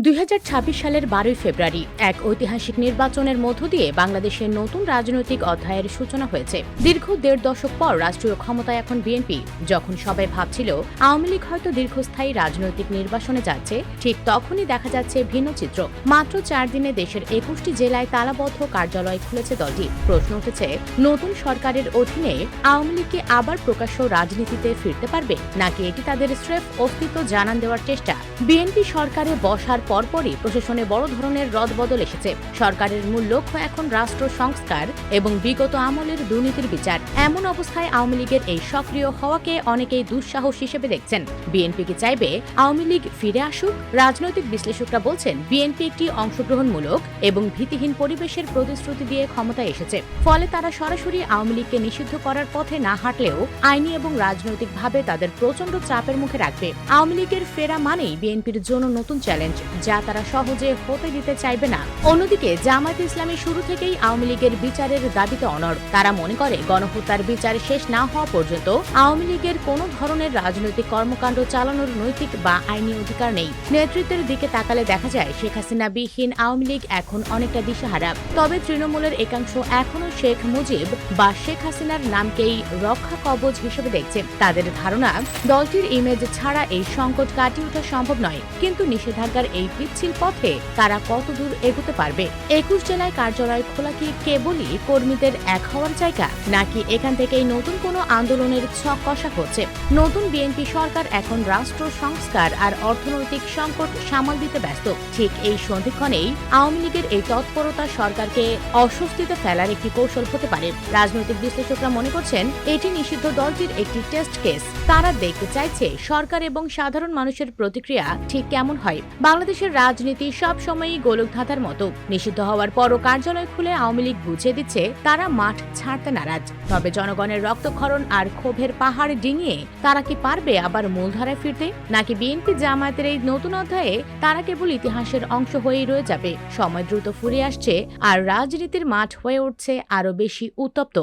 ২০২৬ সালের ১২ই ফেব্রুয়ারি এক ঐতিহাসিক নির্বাচনের মধ্য দিয়ে বাংলাদেশের নতুন রাজনৈতিক অধ্যায়ের সূচনা হয়েছে। দীর্ঘ ১.৫ দশক পর রাষ্ট্রীয় ক্ষমতায় এখন বিএনপি। যখন সবাই ভাবছিল আওয়ামী লীগ হয়তো দীর্ঘস্থায়ী রাজনৈতিক নির্বাসনে যাচ্ছে, ঠিক তখনই দেখা যাচ্ছে ভিন্ন চিত্র। মাত্র ৪ দিনে দেশের ২১টি জেলায় তালাবদ্ধ কার্যালয় খুলেছে দলটি। প্রশ্ন উঠেছে, নতুন সরকারের অধীনে আওয়ামী লীগ কি আবার প্রকাশ্য রাজনীতিতে ফিরতে পারবে, নাকি এটি তাদের স্রেফ অস্তিত্ব জানান দেওয়ার চেষ্টা? বিএনপি সরকারে বসার পরপরই প্রশাসনে বড় ধরনের রদবদল এসেছে। সরকারের মূল লক্ষ্য এখন রাষ্ট্র সংস্কার এবং বিগত আমলের দুর্নীতির বিচার। এমন অবস্থায় আওয়ামী লীগের এই সক্রিয় হওয়াকে অনেকেই দুঃসাহস হিসেবে দেখছেন। বিএনপি কি চাইবে আওয়ামী লীগ ফিরে আসুক? রাজনৈতিক বিশ্লেষকরা বলছেন, বিএনপি একটি অংশগ্রহণমূলক এবং ভীতিহীন পরিবেশের প্রতিশ্রুতি দিয়ে ক্ষমতায় এসেছে। ফলে তারা সরাসরি আওয়ামী লীগকে নিষিদ্ধ করার পথে না হাঁটলেও আইনি এবং রাজনৈতিকভাবে তাদের প্রচন্ড চাপের মুখে রাখবে। আওয়ামী লীগের ফেরা মানেই বিএনপির জন্য নতুন চ্যালেঞ্জ, যা তারা সহজে হতে দিতে চাইবে না। অন্যদিকে জামায়াত ইসলামী শুরু থেকেই আওয়ামী লীগের বিচারের দাবিতে অনড়। তারা মনে করে, গণহত্যার বিচার শেষ না হওয়া পর্যন্ত আওয়ামী লীগের কোনো ধরনের রাজনৈতিক কর্মকাণ্ড চালানোর নৈতিক বা আইনি অধিকার নেই। নেতৃত্বের দিকে তাকালে দেখা যায়, শেখ হাসিনা বিহীন আওয়ামী লীগ এখন অনেকটা দিশাহারা। তবে তৃণমূলের একাংশ এখনও শেখ মুজিব বা শেখ হাসিনার নামকেই রক্ষা কবচ হিসেবে দেখছে। তাদের ধারণা, দলটির ইমেজ ছাড়া এই সংকট কাটিয়ে ওঠা সম্ভব নয়। কিন্তু নিষেধাজ্ঞার এই পিচ্ছিল পথে তারা কতদূর এগোতে পারবে? ২১ জেলায় কার্যালয় খোলা কি কেবলই কর্মীদের এক হওয়ার জায়গা, নাকি এখান থেকেই নতুন কোনো আন্দোলনের ছক কষা হচ্ছে? নতুন বিএনপি সরকার এখন রাষ্ট্র সংস্কার আর অর্থনৈতিক সংকট সামাল দিতে ব্যস্ত। ঠিক এই সন্ধিক্ষণেই আওয়ামী লীগের এই তৎপরতা সরকারকে অস্বস্তিতে ফেলার একটি কৌশল হতে পারে। রাজনৈতিক বিশ্লেষকরা মনে করছেন, এটি নিষিদ্ধ দলটির একটি টেস্ট কেস। তারা দেখতে চাইছে সরকার এবং সাধারণ মানুষের প্রতিক্রিয়া ঠিক কেমন হয়। বাংলাদেশের রাজনীতি সব সময়ই গোলকধাঁধার মতো। নিষিদ্ধ হওয়ার পরও কার্যালয় খুলে আওয়ামী লীগ বুঝিয়ে দিচ্ছে তারা মাঠ ছাড়তে নারাজ। তবে জনগণের রক্তক্ষরণ আর ক্ষোভের পাহাড় ডিঙিয়ে তারা কি পারবে আবার মূলধারায় ফিরতে, নাকি বিএনপি জামায়াতের এই নতুন অধ্যায়ে তারা কেবল ইতিহাসের অংশ হয়েই রয়ে যাবে? সময় দ্রুত ফুরিয়ে আসছে আর রাজনীতির মাঠ হয়ে উঠছে আরো বেশি উত্তপ্ত।